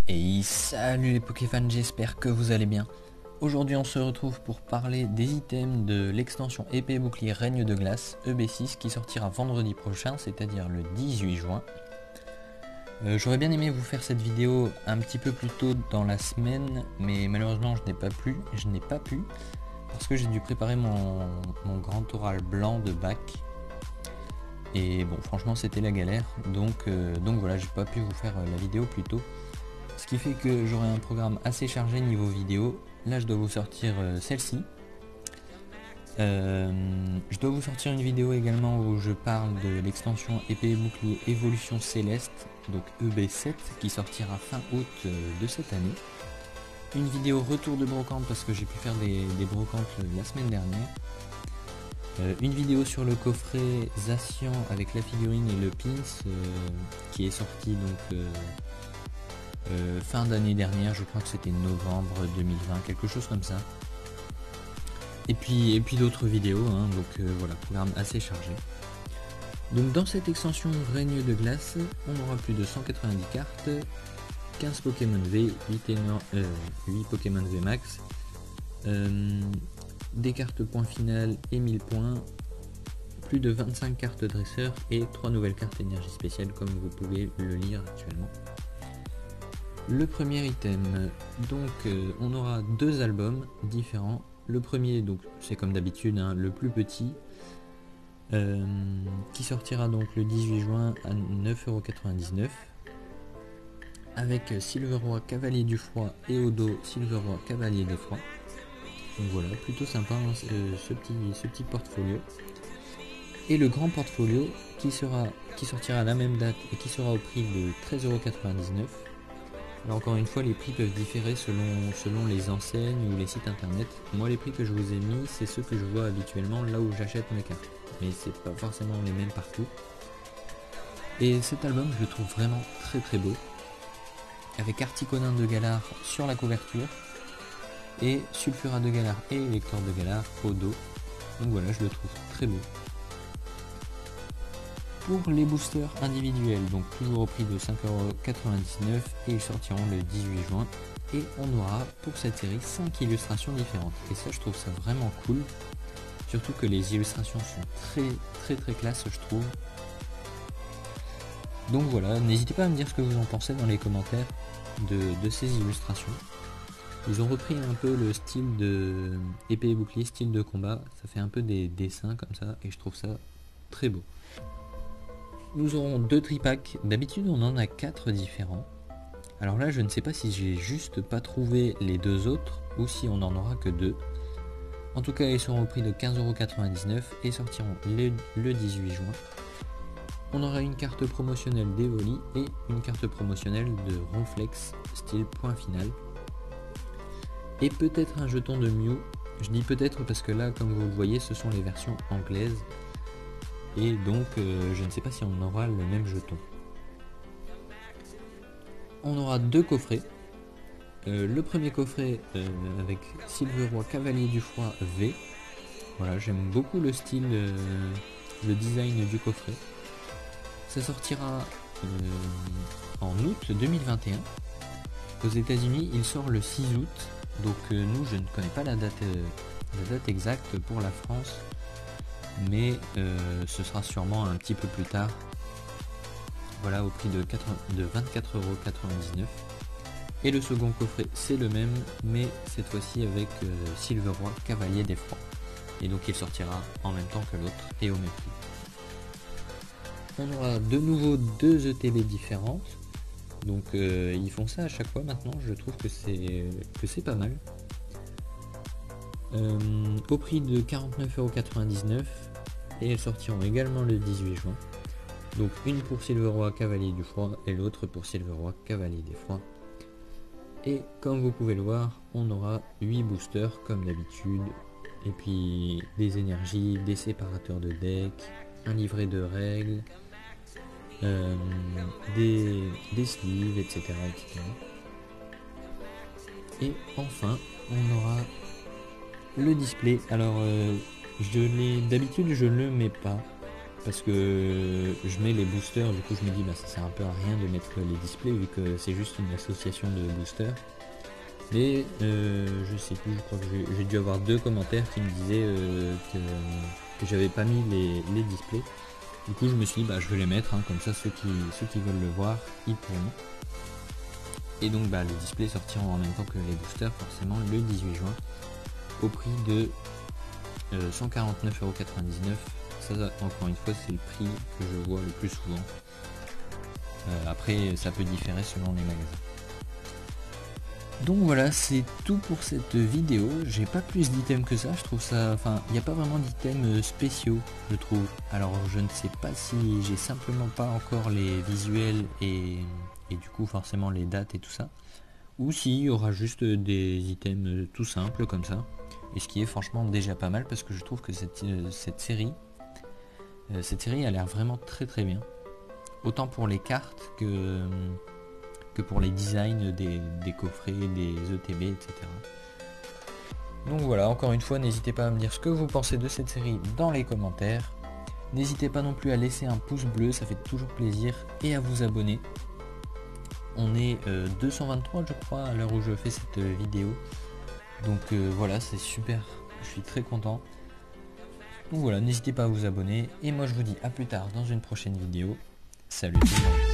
Et salut les Pokéfans, j'espère que vous allez bien. Aujourd'hui on se retrouve pour parler des items de l'extension épée et bouclier règne de glace EB6 qui sortira vendredi prochain, c'est-à-dire le 18 juin. J'aurais bien aimé vous faire cette vidéo un petit peu plus tôt dans la semaine, mais malheureusement je n'ai pas pu, parce que j'ai dû préparer mon grand oral blanc de bac. Et bon, franchement c'était la galère, donc voilà, j'ai pas pu vous faire la vidéo plus tôt. Ce qui fait que j'aurai un programme assez chargé niveau vidéo. Là je dois vous sortir celle-ci. Je dois vous sortir une vidéo également où je parle de l'extension épée et bouclier évolution céleste, donc EB7, qui sortira fin août de cette année. Une vidéo retour de brocante parce que j'ai pu faire des brocantes la semaine dernière. Une vidéo sur le coffret Zacian avec la figurine et le pins qui est sorti donc fin d'année dernière, je crois que c'était novembre 2020, quelque chose comme ça. Et puis d'autres vidéos, hein, donc voilà, programme assez chargé. Donc dans cette extension règne de glace, on aura plus de 190 cartes, 15 Pokémon V, 8 Pokémon V max, des cartes point final et 1000 points, plus de 25 cartes dresseurs et 3 nouvelles cartes énergie spéciale comme vous pouvez le lire actuellement. Le premier item, donc on aura deux albums différents. Le premier, donc c'est comme d'habitude, hein, le plus petit, qui sortira donc le 18 juin à 9,99 € avec Silveroy Cavalier du Froid et au dos Silveroy Cavalier des Froids. Donc voilà, plutôt sympa hein, ce petit portfolio. Et le grand portfolio qui sortira à la même date et qui sera au prix de 13,99 €. Alors encore une fois, les prix peuvent différer selon les enseignes ou les sites internet. Moi, les prix que je vous ai mis, c'est ceux que je vois habituellement là où j'achète mes cartes. Mais c'est pas forcément les mêmes partout. Et cet album, je le trouve vraiment très très beau. Avec Articonin de Galar sur la couverture. Et Sulfurat de Galar et Elector de Galar au dos. Donc voilà, je le trouve très beau. Pour les boosters individuels, donc toujours au prix de 5,99 € et ils sortiront le 18 juin. Et on aura pour cette série 5 illustrations différentes. Et ça, je trouve ça vraiment cool. Surtout que les illustrations sont très classe, je trouve. Donc voilà, n'hésitez pas à me dire ce que vous en pensez dans les commentaires de ces illustrations. Ils ont repris un peu le style de épée et bouclier, style de combat. Ça fait un peu des dessins comme ça et je trouve ça très beau. Nous aurons deux tripacks, d'habitude on en a 4 différents. Alors là je ne sais pas si j'ai juste pas trouvé les deux autres ou si on en aura que 2. En tout cas ils seront au prix de 15,99 € et sortiront le 18 juin. On aura une carte promotionnelle d'Evoli et une carte promotionnelle de Ronflex style point final. Et peut-être un jeton de Mew. Je dis peut-être parce que là comme vous le voyez ce sont les versions anglaises. Et donc je ne sais pas si on aura le même jeton. On aura deux coffrets. Le premier coffret avec Silveroy Cavalier du Froid V. Voilà, j'aime beaucoup le style, le design du coffret. Ça sortira en août 2021. Aux États-Unis, il sort le 6 août. Donc nous, je ne connais pas la date exacte pour la France. Mais ce sera sûrement un petit peu plus tard. Voilà, au prix de 24,99 €. Et le second coffret c'est le même, mais cette fois-ci avec Silveroy Cavalier des Froids. Et donc il sortira en même temps que l'autre et au même prix. On aura de nouveau deux ETB différentes. Donc ils font ça à chaque fois maintenant, je trouve que c'est pas mal. Au prix de 49,99 € et elles sortiront également le 18 juin. Donc une pour Silveroy Cavalier du Froid et l'autre pour Silveroy Cavalier des Froids. Et comme vous pouvez le voir, on aura 8 boosters comme d'habitude. Et puis des énergies, des séparateurs de deck, un livret de règles, des sleeves, etc. Et enfin, on aura le display. Alors d'habitude je ne le mets pas parce que je mets les boosters, du coup je me dis bah ça sert un peu à rien de mettre les displays vu que c'est juste une association de boosters. Mais je sais plus, je crois que j'ai dû avoir 2 commentaires qui me disaient que j'avais pas mis les displays. Du coup je me suis dit bah je vais les mettre, hein, comme ça ceux qui veulent le voir ils pourront. Et donc bah les displays sortiront en même temps que les boosters forcément le 18 juin au prix de 149,99€. Ça encore une fois c'est le prix que je vois le plus souvent. Après ça peut différer selon les magasins. Donc voilà, c'est tout pour cette vidéo. J'ai pas plus d'items que ça, je trouve ça. Enfin, il n'y a pas vraiment d'items spéciaux, je trouve. Alors je ne sais pas si j'ai simplement pas encore les visuels et du coup forcément les dates et tout ça. Ou s'il y aura juste des items tout simples comme ça. Et ce qui est franchement déjà pas mal parce que je trouve que cette série a l'air vraiment très très bien. Autant pour les cartes que pour les designs des coffrets, des ETB, etc. Donc voilà, encore une fois, n'hésitez pas à me dire ce que vous pensez de cette série dans les commentaires. N'hésitez pas non plus à laisser un pouce bleu, ça fait toujours plaisir, et à vous abonner. On est 223 je crois à l'heure où je fais cette vidéo. Donc voilà, c'est super, je suis très content. Donc voilà, n'hésitez pas à vous abonner, et moi je vous dis à plus tard dans une prochaine vidéo. Salut tout le monde.